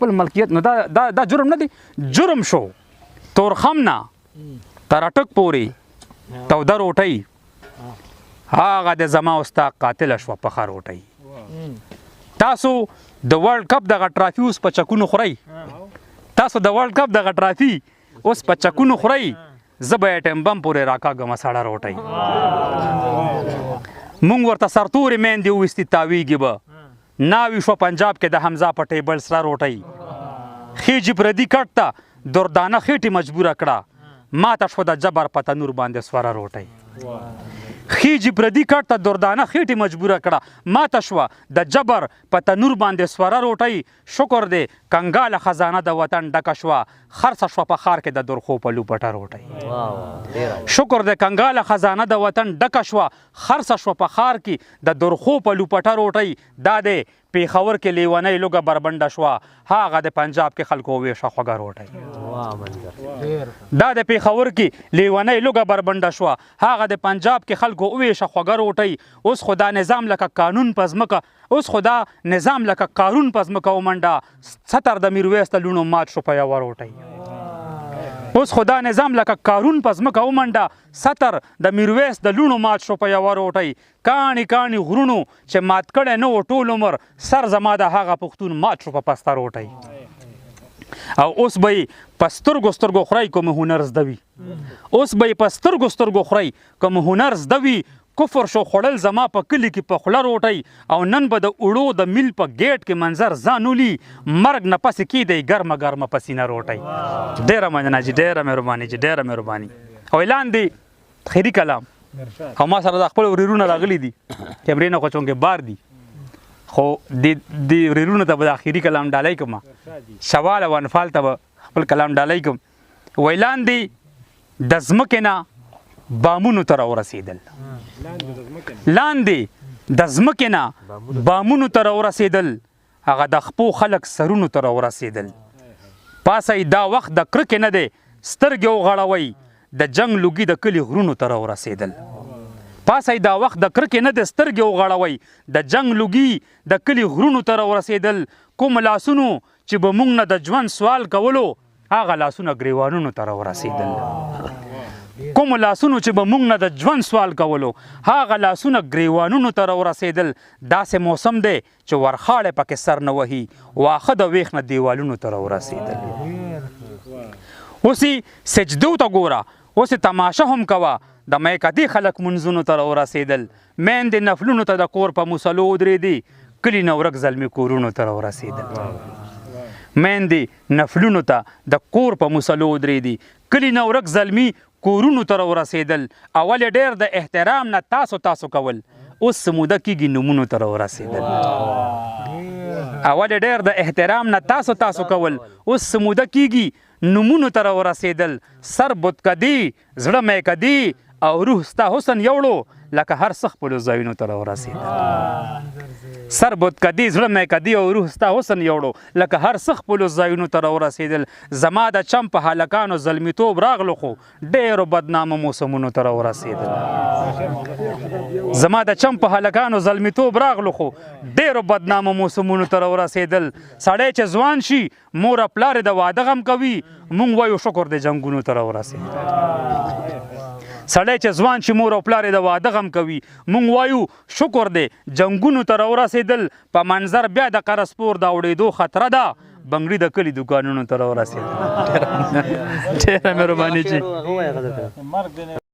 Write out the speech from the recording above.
خپل ملکیت نو دا جرم نه دی جرم شو تورخم نه تر اټک پورې توده روټۍ هغه د زما او ستا قاتله شوه پخه روټۍ تاسو د ورلډ کپ دغه ټرافي اوس په چکونو خورئ تاسو د ورلډ کپ دغه ټرافي اوس په چکونو خورئ زه به ایټم بم پورې راکاږم ساړه روټۍ مونږ ورته سرتورې میندې وویستې تاویږي به ناوي شوه پنجاب کې د حمزه په ټیبل سره روټۍ خیجي پردي کټ ته دردانه خېټې مجبوره کړه ماته شوه د جبر په تنور باندې سوره روټۍ خیجی پردی کټ ته دردانه خېټې مجبوره کړه ماته شوه د جبر په تنور باندې سوره روټۍ شکر دی کنګاله خزانه د وطن ډکه شوه خرڅه شوه په ښار کې د درخو په لوپټه روټۍ شکر دی کنګاله خزانه د وطن ډکه شوه خرڅه شوه په ښار کې د درخو په لوپټه روټۍ دا دی پیښور کې لیونۍ لوږه بربنډه شوه هغه د پنجاب کې خلکو وویشه خوږه روټۍ دا د پیښور کې لیونۍ لوږه بربنډه شوه هغه د پنجاب کې خلکو وویشه خوږه روټۍ اوس خو دا نظام لکه قانون په ځمکه اوس خو دا نظام لکه قارون په ځمکه ومنډه ستر د میرویس د لوڼو مات شو په یوه روټۍ اوس خو دا نظام لکه قارون په ځمکه ومنډه ستر د میرویس د لوڼو مات شو په یوه روټۍ کاڼي کاڼي غرونو چې مات کړی نه و ټول عمر سر زما د هغه پښتون مات شو په پسته روټۍ او اوس به یې په سترګو سترګو خورئ کوم هنر زده وي اوس به یې په سترګو سترګو خورئ کوم هنر زده وي کفر شو خوړل زما په کلي کې په خوله روټۍ او نن به د اوړو د میل په ګیټ کې منظر ځان ولي مرګ نه پسې کیدی ګرمه ګرمه پسینه روټۍ ډېره مننه جي ډېره مهرباني جي ډېره مهرباني او اعلان دی خیري کلام او ما سره د خپل ورېرونه راغلي دي کیمرې نه خو چونکې بار دي خو د ورېرونه ته به د اخري کلام ډالۍ کوم شوال او انفال ته به خپل کلام ډالۍ کوم اعلان دی د ځمکې نه بامونو ته راورسېدل لاندې د ځمکې نه بامونو ته راورسېدل هغه د خپو خلک سرونو ته راورسېدل پاسئ دا وخت د کرکې نه دی سترګې وغړوئ د جنګ لوګي د کلي غرونو ته راورسېدل پاسئ دا وخت د کرکې نه دی سترګې وغړوئ د جنګ لوګي د کلي غرونو ته راورسېدل کوم لاسونو چې به موږ نه د ژوند سوال کولو هغه لاسونه ګریوانونو ته راورسېدل کوم لاسونو چې به موږ نه د ژوند سوال کولو هغه لاسونه ګریوانونو ته راورسېدل داسې موسم دی چې ورخاړې پکې سر نه وهي واښه د ویښ نه دیوالونو ته راورسېدل اوس یې سجدو ته ګوره اوس یې تماشه هم کوه د میکدې خلک منځونو ته راورسېدل میندې نفلونو ته د کور په مسلو ودرېدې کلي نه ورک زلمي کورونو ته راورسېدل میندې نفلونو ته د کور په مسلو ودرېدې کلي نه ورک زلمي کورونو ته راورسېدل اول یې ډېر د احترام نه تاسو کول اوس سموده کېږي نومونو ته راورسېدل اول یې ډېر د احترام نه تاسو کول اوس سموده کېږي نومونو ته راورسېدل سر بتکدي زړه میکدي او روح ستا حسن یوړو لکه هر څه خپلو ځایونو ته راورسېدل سر بتکدي زړه میکدي او روح ستا حسن یوړو لکه هر څه خپلو ځایونو ته راورسېدل زما د چم په هلکانو زلمیتوب راغلو خو ډېرو بدنامه موسمونو ته راورسېدل زما د چم په هلکانو زلمیتوب راغلو خو ډېرو بدنامه موسمونو ته راورسېدل سړی چې ځوان شي مور پلار د واده غم کوي مونږ وایو شکر د جنګونو ته راورسېدل سړی چې ځوان شي مور او پلار د واده غم کوي مونږ وایو شکر دی جنګونو ته راورسېدل په منظر بیا د قرصپور د اوړېدو خطره ده بنګړي د کلي دوکانونو ته راورسېدل ډېره مهرباني چې